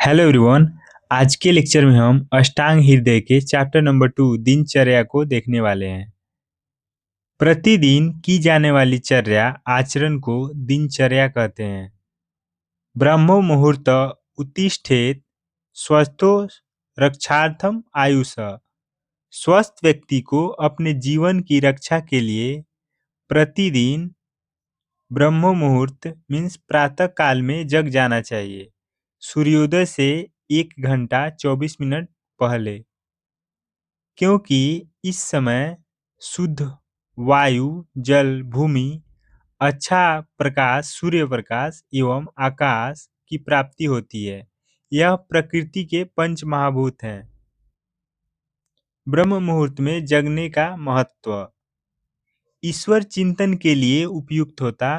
Hello everyone. आज के lecture में हम अष्टांग हृदय के चैप्टर नंबर 2 दिनचर्या को देखने वाले हैं। प्रतिदिन की जाने वाली चर्या आचरण को दिनचर्या कहते हैं। ब्रह्मो मुहूर्त उत्तिष्ठेत स्वस्थो रक्षार्थम आयुष। स्वस्थ व्यक्ति को अपने जीवन की रक्षा के लिए प्रतिदिन ब्रह्म मुहूर्त मीन्स प्रातः काल में जग जाना चाहिए, सूर्योदय से 1 घंटा 24 मिनट पहले, क्योंकि इस समय शुद्ध वायु, जल, भूमि, अच्छा प्रकाश, सूर्य प्रकाश एवं आकाश की प्राप्ति होती है। यह प्रकृति के पंच महाभूत हैं। ब्रह्म मुहूर्त में जगने का महत्व। ईश्वर चिंतन के लिए उपयुक्त होता,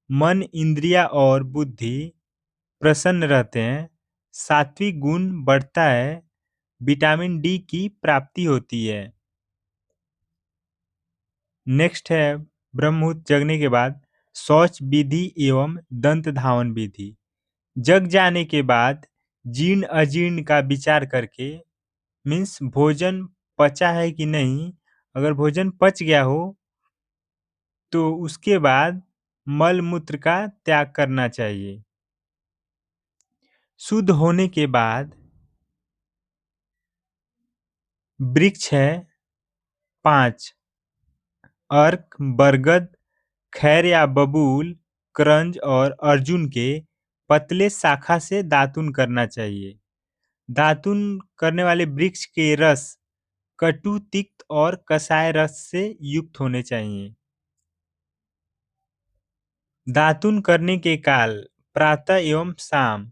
मन, इंद्रिया और बुद्धि प्रसन्न रहते हैं, सात्विक गुण बढ़ता है, विटामिन डी की प्राप्ति होती है। नेक्स्ट है ब्रह्म मुहूर्त जगने के बाद शौच विधि एवं दंत धावन विधि। जग जाने के बाद जीर्ण अजीर्ण का विचार करके, मीन्स भोजन पचा है कि नहीं, अगर भोजन पच गया हो तो उसके बाद मल मूत्र का त्याग करना चाहिए। शुद्ध होने के बाद वृक्ष है 5: अर्क, बरगद, खैर या बबूल, करंज और अर्जुन के पतले शाखा से दातुन करना चाहिए। दातुन करने वाले वृक्ष के रस कटु, तिक्त और कसाय रस से युक्त होने चाहिए। दातुन करने के काल प्रातः एवं शाम,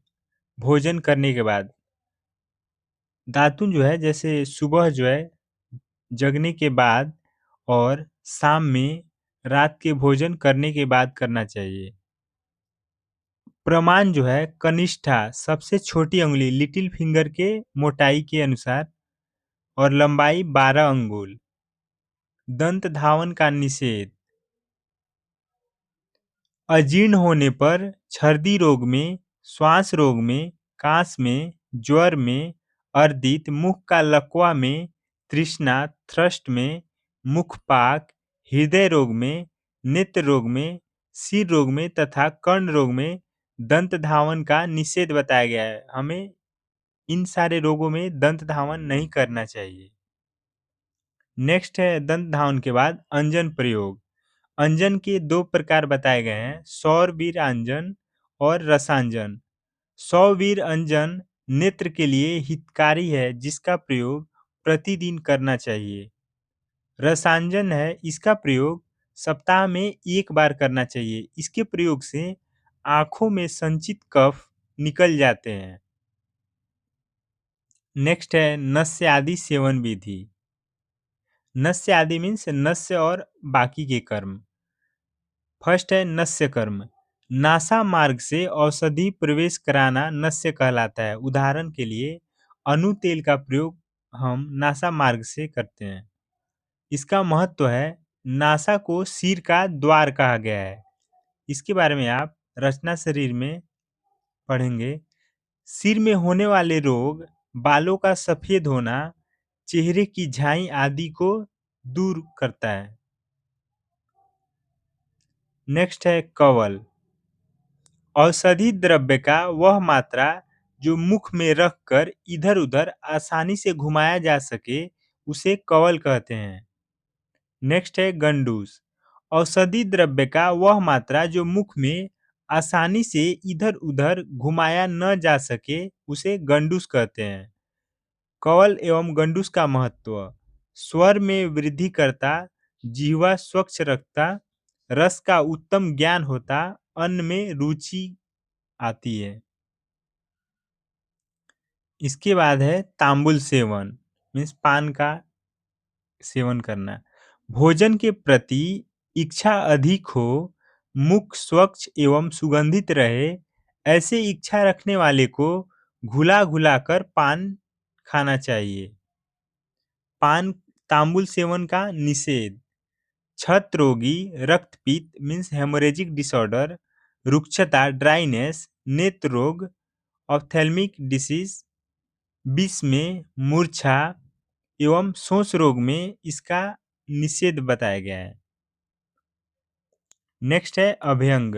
भोजन करने के बाद। दातुन जो है जैसे सुबह जो है जगने के बाद और शाम में रात के भोजन करने के बाद करना चाहिए। प्रमाण जो है कनिष्ठा, सबसे छोटी उंगली लिटिल फिंगर के मोटाई के अनुसार और लंबाई 12 अंगुल। दंत धावन का निषेध। अजीर्ण होने पर छर्दी रोग में, श्वास रोग में, काश में, ज्वर में, अर्दित, मुख का लकवा में, तृष्णा, थ्रस्ट में, मुखपाक, हृदय रोग में, नेत्र रोग में, सिर रोग में तथा कर्ण रोग में दंत धावन का निषेध बताया गया है। हमें इन सारे रोगों में दंत धावन नहीं करना चाहिए। नेक्स्ट है दंत धावन के बाद अंजन प्रयोग। अंजन के 2 प्रकार बताए गए हैं, सौरवीर अंजन और रसांजन। सौरवीर अंजन नेत्र के लिए हितकारी है, जिसका प्रयोग प्रतिदिन करना चाहिए। रसांजन है, इसका प्रयोग सप्ताह में 1 बार करना चाहिए। इसके प्रयोग से आंखों में संचित कफ निकल जाते हैं। नेक्स्ट है नस्य आदि सेवन विधि। नस्य आदि मीन्स नस्य और बाकी के कर्म। फर्स्ट है नस्य कर्म। नासा मार्ग से औषधि प्रवेश कराना नस्य कहलाता है। उदाहरण के लिए अनु तेल का प्रयोग हम नासा मार्ग से करते हैं। इसका महत्व है, नासा को सिर का द्वार कहा गया है। इसके बारे में आप रचना शरीर में पढ़ेंगे। सिर में होने वाले रोग, बालों का सफेद होना, चेहरे की झाई आदि को दूर करता है। नेक्स्ट है कवल। औषधि द्रव्य का वह मात्रा जो मुख में रखकर इधर उधर आसानी से घुमाया जा सके, उसे कवल कहते हैं। नेक्स्ट है गंडूस। औषधि द्रव्य का वह मात्रा जो मुख में आसानी से इधर उधर घुमाया न जा सके, उसे गंडूस कहते हैं। कवल एवं गंडूस का महत्व। स्वर में वृद्धि करता, जिह्वा स्वच्छ रखता, रस का उत्तम ज्ञान होता, अन्न में रुचि आती है। इसके बाद है तांबुल सेवन, मीन्स पान का सेवन करना। भोजन के प्रति इच्छा अधिक हो, मुख स्वच्छ एवं सुगंधित रहे, ऐसे इच्छा रखने वाले को घुला घुला कर पान खाना चाहिए। पान तांबुल सेवन का निषेध। छत रोगी, रक्तपित्त मीन्स हेमोरेजिक डिसऑर्डर, रुक्षता ड्राइनेस, नेत्र रोग ऑप्थेल्मिक डिसीज, विष में मूर्छा एवं शोष रोग में इसका निषेध बताया गया है। नेक्स्ट है अभ्यंग।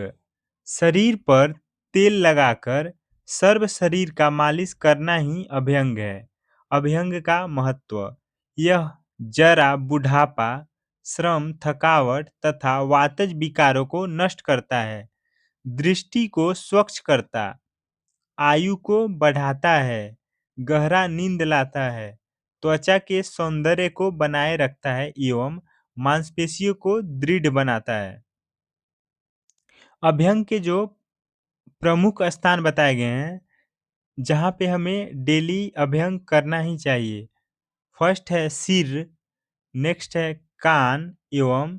शरीर पर तेल लगाकर सर्व शरीर का मालिश करना ही अभ्यंग है। अभ्यंग का महत्व: यह जरा, बुढ़ापा, श्रम, थकावट तथा वातज विकारों को नष्ट करता है, दृष्टि को स्वच्छ करता, आयु को बढ़ाता है, गहरा नींद लाता है, त्वचा के सौंदर्य को बनाए रखता है एवं मांसपेशियों को दृढ़ बनाता है। अभ्यंग के जो प्रमुख स्थान बताए गए हैं जहाँ पे हमें डेली अभ्यंग करना ही चाहिए: फर्स्ट है सिर, नेक्स्ट है कान एवं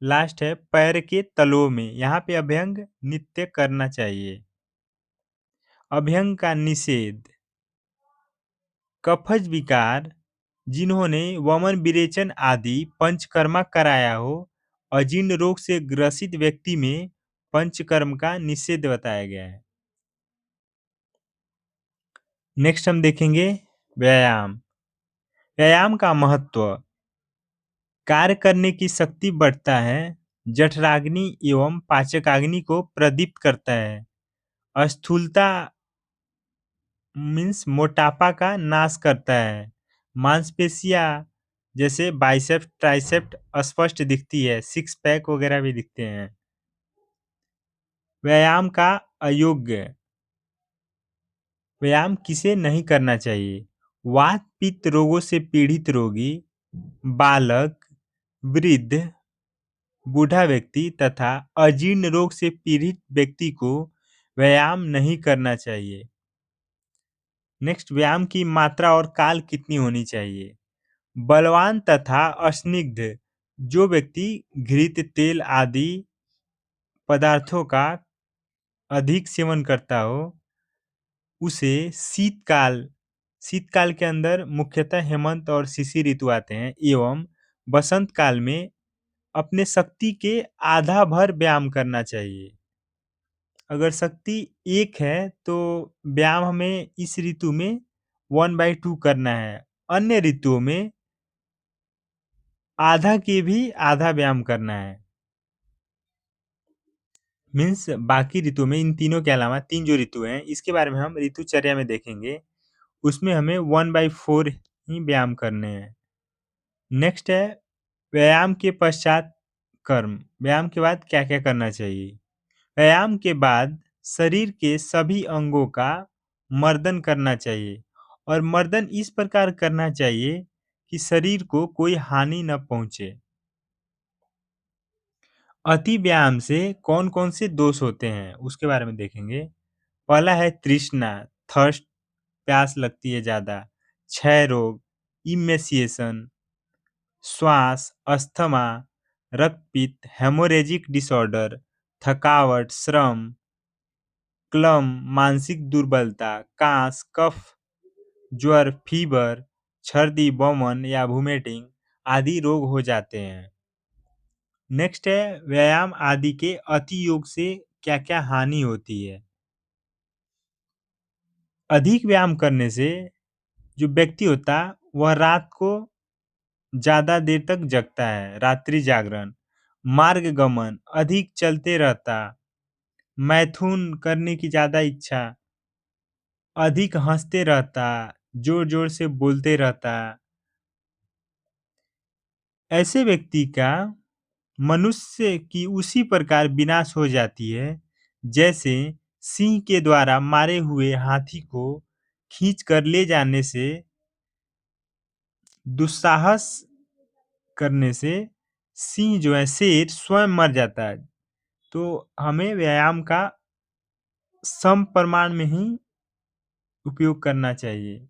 लास्ट है पैर के तलवों में। यहाँ पे अभ्यंग नित्य करना चाहिए। अभ्यंग का निषेध: कफज विकार, जिन्होंने वमन विरेचन आदि पंचकर्मा कराया हो, अजीर्ण रोग से ग्रसित व्यक्ति में पंचकर्म का निषेध बताया गया है। नेक्स्ट हम देखेंगे व्यायाम। व्यायाम का महत्व: कार्य करने की शक्ति बढ़ता है, जठराग्नि एवं पाचकाग्नि को प्रदीप्त करता है, स्थूलता मीन्स मोटापा का नाश करता है, मांसपेशियां जैसे बाइसेप्स ट्राइसेप्स स्पष्ट दिखती है, सिक्स पैक वगैरह भी दिखते हैं। व्यायाम का अयोग्य: व्यायाम किसे नहीं करना चाहिए? वात पित्त रोगों से पीड़ित रोगी, बालक, वृद्ध, बूढ़ा व्यक्ति तथा अजीर्ण रोग से पीड़ित व्यक्ति को व्यायाम नहीं करना चाहिए। नेक्स्ट, व्यायाम की मात्रा और काल कितनी होनी चाहिए? बलवान तथा अस्निग्ध, जो व्यक्ति घृत तेल आदि पदार्थों का अधिक सेवन करता हो, उसे शीतकाल के अंदर मुख्यतः हेमंत और शिशिर ऋतु आते हैं एवं बसंत काल में अपने शक्ति के आधा भर व्यायाम करना चाहिए। अगर शक्ति 1 है तो व्यायाम हमें इस ऋतु में 1/2 करना है, अन्य ऋतुओं में आधा के भी आधा व्यायाम करना है। मीन्स बाकी ऋतु में इन तीनों के अलावा 3 जो ऋतु हैं इसके बारे में हम ऋतुचर्या में देखेंगे, उसमें हमें 1/4 ही व्यायाम करने हैं। नेक्स्ट है व्यायाम के पश्चात कर्म। व्यायाम के बाद क्या क्या करना चाहिए? व्यायाम के बाद शरीर के सभी अंगों का मर्दन करना चाहिए और मर्दन इस प्रकार करना चाहिए कि शरीर को कोई हानि न पहुंचे। अति व्यायाम से कौन कौन से दोष होते हैं उसके बारे में देखेंगे। पहला है तृष्णा, थर्स्ट, प्यास लगती है ज़्यादा, क्षय रोग, इमेसिएशन, श्वास, अस्थमा, रक्तपित्त, हेमोरेजिक डिसऑर्डर, थकावट, श्रम, क्लम, मानसिक दुर्बलता, कांस, कफ, ज्वर, फीवर, छर्दी, वमन या वोमिटिंग आदि रोग हो जाते हैं। नेक्स्ट है व्यायाम आदि के अति योग से क्या क्या हानि होती है। अधिक व्यायाम करने से जो व्यक्ति होता वह रात को ज़्यादा देर तक जगता है, रात्रि जागरण, मार्ग गमन, अधिक चलते रहता, मैथुन करने की ज़्यादा इच्छा, अधिक हंसते रहता, जोर जोर से बोलते रहता। ऐसे व्यक्ति का मनुष्य की उसी प्रकार विनाश हो जाती है जैसे सिंह के द्वारा मारे हुए हाथी को खींच कर ले जाने से, दुस्साहस करने से सिंह जो है शेर स्वयं मर जाता है। तो हमें व्यायाम का सम प्रमाण में ही उपयोग करना चाहिए।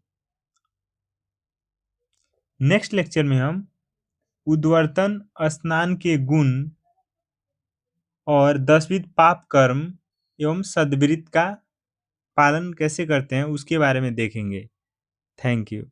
नेक्स्ट लेक्चर में हम उद्वर्तन स्नान के गुण और 10विध पाप कर्म एवं सद्वृत्त का पालन कैसे करते हैं उसके बारे में देखेंगे। Thank you.